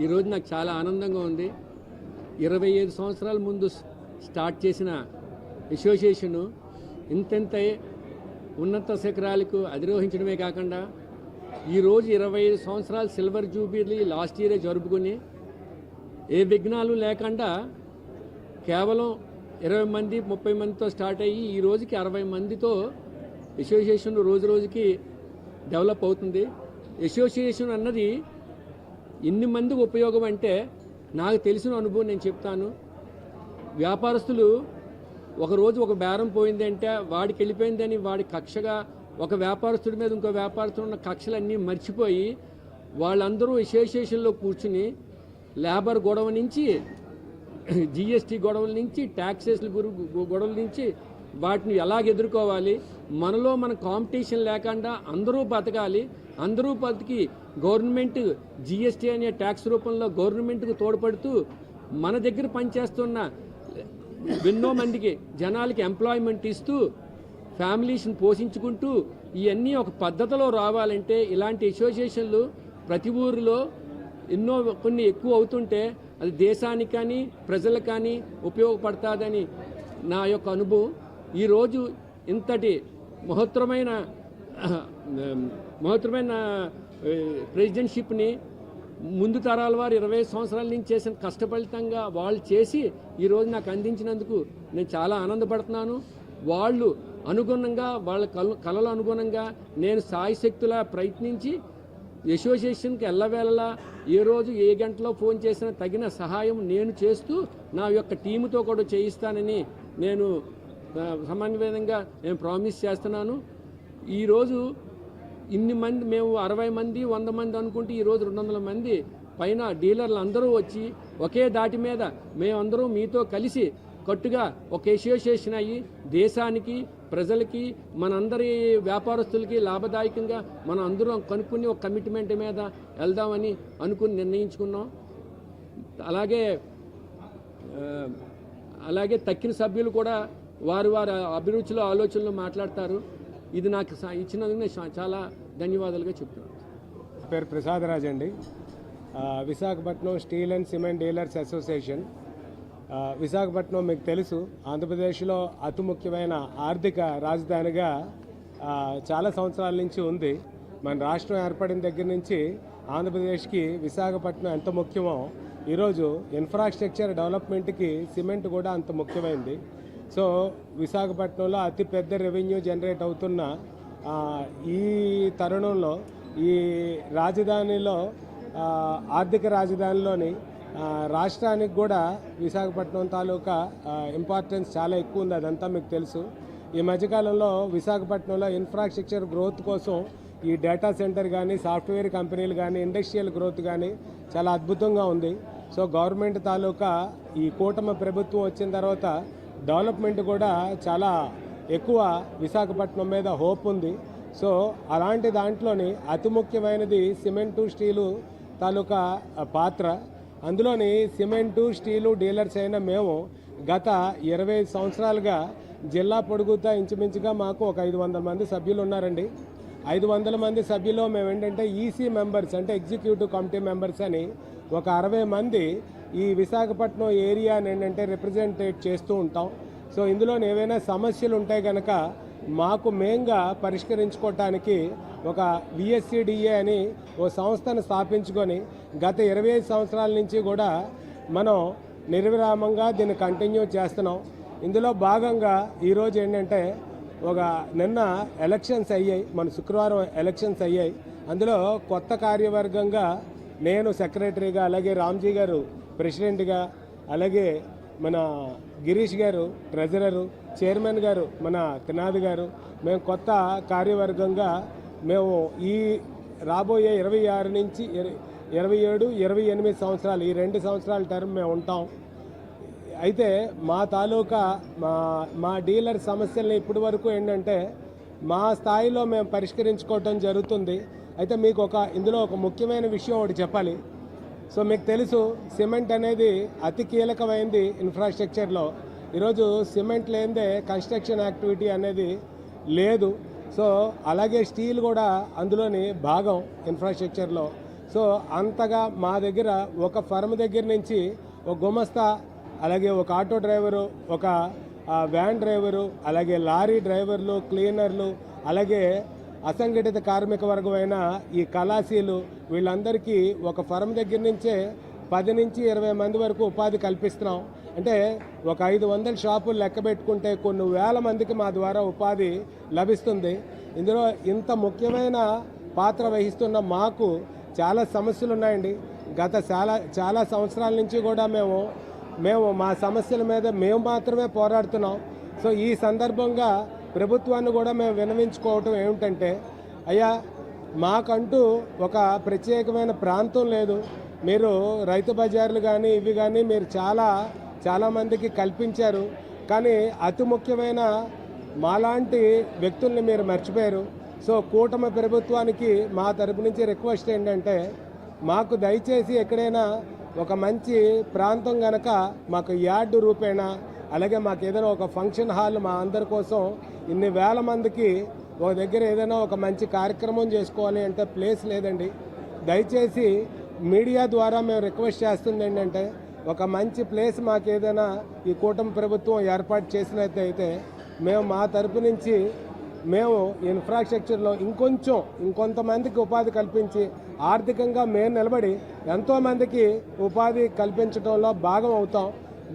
ఈరోజు నాకు చాలా ఆనందంగా ఉంది. 25 సంవత్సరాల ముందు స్టార్ట్ చేసిన అసోసియేషను ఇంత ఉన్నత శిఖరాలకు అధిరోహించడమే కాకుండా ఈరోజు 25 సంవత్సరాలు సిల్వర్ జూబిలీ లాస్ట్ ఇయరే జరుపుకుని ఏ విఘ్నాలు లేకుండా కేవలం 20 మంది 30 మందితో స్టార్ట్ అయ్యి ఈ రోజుకి 60 మందితో అసోసియేషన్ రోజు రోజుకి డెవలప్ అవుతుంది. అసోసియేషన్ అన్నది ఎన్ని మందికి ఉపయోగం అంటే నాకు తెలిసిన అనుభవం నేను చెప్తాను. వ్యాపారస్తులు ఒకరోజు ఒక బేరం పోయింది అంటే వాడికి వెళ్ళిపోయిందని వాడి కక్షగా ఒక వ్యాపారస్తుడి మీద ఇంకో వ్యాపారస్తుడు ఉన్న కక్షలన్నీ మర్చిపోయి వాళ్ళందరూ అసోసియేషన్లో కూర్చుని లేబర్ గొడవ నుంచి జిఎస్టీ గొడవల నుంచి ట్యాక్సెస్ల గొడవల నుంచి వాటిని ఎలాగ ఎదుర్కోవాలి, మనలో మన కాంపిటీషన్ లేకుండా అందరూ బతకాలి, అందరూ బతికి గవర్నమెంట్ జిఎస్టీ అనే ట్యాక్స్ రూపంలో గవర్నమెంట్కు తోడ్పడుతూ మన దగ్గర పనిచేస్తున్న ఎన్నో మందికి జనాలకి ఎంప్లాయ్మెంట్ ఇస్తూ ఫ్యామిలీస్ని పోషించుకుంటూ ఇవన్నీ ఒక పద్ధతిలో రావాలంటే ఇలాంటి అసోసియేషన్లు ప్రతి ఊరిలో కొన్ని ఎక్కువ అవుతుంటే అది దేశానికి కానీ ప్రజలకు కానీ ఉపయోగపడుతుందని నా యొక్క అనుభవం. ఈరోజు ఇంతటి మహత్తరమైన ప్రెసిడెంట్షిప్ని ముందు తరాల వారు 20 సంవత్సరాల నుంచి చేసిన కష్టఫలితంగా వాళ్ళు చేసి ఈరోజు నాకు అందించినందుకు నేను చాలా ఆనందపడుతున్నాను. వాళ్ళు అనుగుణంగా వాళ్ళ కళల అనుగుణంగా నేను సాయశక్తులా ప్రయత్నించి అసోసియేషన్కి ఎల్లవేళలా ఏ రోజు ఏ గంటలో ఫోన్ చేసినా తగిన సహాయం నేను చేస్తూ నా యొక్క టీముతో కూడా చేయిస్తానని నేను సమన్వయంగా నేను ప్రామిస్ చేస్తున్నాను. ఈరోజు ఇన్ని మంది మేము 60 మంది 100 మంది అనుకుంటే ఈరోజు 200 మంది పైన డీలర్లు అందరూ వచ్చి ఒకే దాటి మీద మేమందరూ మీతో కలిసి కట్టుగా ఒక అసోసియేషన్ అయ్యి దేశానికి ప్రజలకి మనందరి వ్యాపారస్తులకి లాభదాయకంగా మనం అందరం కనుక్కుని ఒక కమిట్మెంట్ మీద వెళ్దామని అనుకుని నిర్ణయించుకున్నాం. అలాగే తక్కిన సభ్యులు కూడా వారి అభిరుచులు ఆలోచనలు మాట్లాడతారు. ఇది నాకు ఇచ్చినందుకు నేను చాలా ధన్యవాదాలుగా చెప్తున్నాను. పేరు ప్రసాద్ రాజ్ అండి. Visakhapatnam steel and cement dealers association. Visakhapatnam మీకు తెలుసు ఆంధ్రప్రదేశ్లో అతి ముఖ్యమైన ఆర్థిక రాజధానిగా చాలా సంవత్సరాల నుంచి ఉంది. మన రాష్ట్రం ఏర్పడిన దగ్గర నుంచి ఆంధ్రప్రదేశ్కి విశాఖపట్నం ఎంత ముఖ్యమో ఈరోజు ఇన్ఫ్రాస్ట్రక్చర్ డెవలప్మెంట్కి సిమెంట్ కూడా అంత ముఖ్యమైంది. సో విశాఖపట్నంలో అతిపెద్ద రెవెన్యూ జనరేట్ అవుతున్న ఈ తరుణంలో ఈ రాజధానిలో ఆర్థిక రాజధానిలోని రాష్ట్రానికి కూడా విశాఖపట్నం తాలూకా ఇంపార్టెన్స్ చాలా ఎక్కువ ఉంది. అదంతా మీకు తెలుసు. ఈ మధ్యకాలంలో విశాఖపట్నంలో ఇన్ఫ్రాస్ట్రక్చర్ గ్రోత్ కోసం ఈ డేటా సెంటర్ కానీ సాఫ్ట్వేర్ కంపెనీలు కానీ ఇండస్ట్రియల్ గ్రోత్ కానీ చాలా అద్భుతంగా ఉంది. సో గవర్నమెంట్ తాలూకా ఈ కూటమి ప్రభుత్వం వచ్చిన తర్వాత డెవలప్మెంట్ కూడా చాలా ఎక్కువ విశాఖపట్నం మీద హోప్ ఉంది. సో అలాంటి దాంట్లోని అతి ముఖ్యమైనది సిమెంటు స్టీలు తాలూకా పాత్ర. అందులోని సిమెంటు స్టీలు డీలర్స్ అయిన మేము గత 20 సంవత్సరాలుగా జిల్లా పొడుగుతా ఇంచుమించుగా మాకు ఒక 500 మంది సభ్యులు ఉన్నారండి. 500 మంది సభ్యులు మేము ఏంటంటే ఈసీ మెంబర్స్ అంటే ఎగ్జిక్యూటివ్ కమిటీ మెంబర్స్ అని ఒక 60 మంది ఈ విశాఖపట్నం ఏరియాని ఏంటంటే రిప్రజెంటేట్ చేస్తూ ఉంటాం. సో ఇందులో ఏవైనా సమస్యలు ఉంటాయి కనుక మాకు మేంగా పరిష్కరించుకోవటానికి ఒక విఎస్సిడిఏ అని ఓ సంస్థను స్థాపించుకొని గత 25 సంవత్సరాల నుంచి కూడా మనం నిర్విరామంగా దీన్ని కంటిన్యూ చేస్తున్నాం. ఇందులో భాగంగా ఈరోజు ఏంటంటే నిన్న ఎలక్షన్స్ అయ్యాయి, మన శుక్రవారం ఎలక్షన్స్ అయ్యాయి. అందులో కొత్త కార్యవర్గంగా నేను సెక్రటరీగా, అలాగే రామ్జీ గారు ప్రెసిడెంట్గా, అలాగే మన గిరీష్ గారు ట్రెజరరు, చైర్మన్ గారు మన త్రినాథ్ గారు, మేము కొత్త కార్యవర్గంగా మేము ఈ రాబోయే 26 నుంచి 27, 28 సంవత్సరాలు ఈ 2 సంవత్సరాల టర్మ్ మేము ఉంటాం. అయితే మా తాలూకా మా డీలర్ సమస్యల్ని ఇప్పటి వరకు ఏంటంటే మా స్థాయిలో మేము పరిష్కరించుకోవటం జరుగుతుంది. అయితే మీకు ఇందులో ఒక ముఖ్యమైన విషయం ఒకటి చెప్పాలి. సో మీకు తెలుసు సిమెంట్ అనేది అతి కీలకమైంది ఇన్ఫ్రాస్ట్రక్చర్లో. ఈరోజు సిమెంట్ లేనిదే కన్స్ట్రక్షన్ యాక్టివిటీ అనేది లేదు. సో అలాగే స్టీల్ కూడా అందులోని భాగం ఇన్ఫ్రాస్ట్రక్చర్లో. సో అంతగా మా దగ్గర ఒక ఫర్మ్ దగ్గర నుంచి ఒక గుమస్తా, అలాగే ఒక ఆటో డ్రైవరు, ఒక వ్యాన్ డ్రైవరు, అలాగే లారీ డ్రైవర్లు, క్లీనర్లు, అలాగే అసంఘటిత కార్మిక వర్గమైన ఈ కళాశీలు, వీళ్ళందరికీ ఒక ఫర్మ్ దగ్గర నుంచే 10 నుంచి 20 మంది వరకు ఉపాధి కల్పిస్తున్నాం. అంటే ఒక 500 షాపులు లెక్క పెట్టుకుంటే కొన్ని వేల మందికి మా ద్వారా ఉపాధి లభిస్తుంది. ఇందులో ఇంత ముఖ్యమైన పాత్ర వహిస్తున్న మాకు చాలా సమస్యలు ఉన్నాయండి. గత చాలా సంవత్సరాల నుంచి కూడా మేము మా సమస్యల మీద మేము మాత్రమే పోరాడుతున్నాం. సో ఈ సందర్భంగా ప్రభుత్వాన్ని కూడా మేము విన్నవించుకోవటం ఏమిటంటే, అయ్యా మాకంటూ ఒక ప్రత్యేకమైన ప్రాంతం లేదు, మీరు రైతు బజార్లు కానీ ఇవి కానీ మీరు చాలామందికి కల్పించారు, కానీ అతి ముఖ్యమైన మాలాంటి వ్యక్తుల్ని మీరు మర్చిపోయారు. సో కూటమి ప్రభుత్వానికి మా తరపు నుంచి రిక్వెస్ట్ ఏంటంటే, మాకు దయచేసి ఎక్కడైనా ఒక మంచి ప్రాంతం గనక మాకు యార్డు రూపేణా, అలాగే మాకు ఏదైనా ఒక ఫంక్షన్ హాల్ మా అందరి కోసం ఇన్ని వేల మందికి ఒక దగ్గర ఏదైనా ఒక మంచి కార్యక్రమం చేసుకోవాలి అంటే ప్లేస్ లేదండి. దయచేసి మీడియా ద్వారా మేము రిక్వెస్ట్ చేస్తుంది ఏంటంటే, ఒక మంచి ప్లేస్ మాకు ఏదైనా ఈ కూటమి ప్రభుత్వం ఏర్పాటు చేసినట్టయితే మేము మా తరపు నుంచి మేము ఇన్ఫ్రాస్ట్రక్చర్లో ఇంకొంతమందికి ఉపాధి కల్పించి ఆర్థికంగా మేము నిలబడి ఎంతోమందికి ఉపాధి కల్పించడంలో భాగం అవుతాం.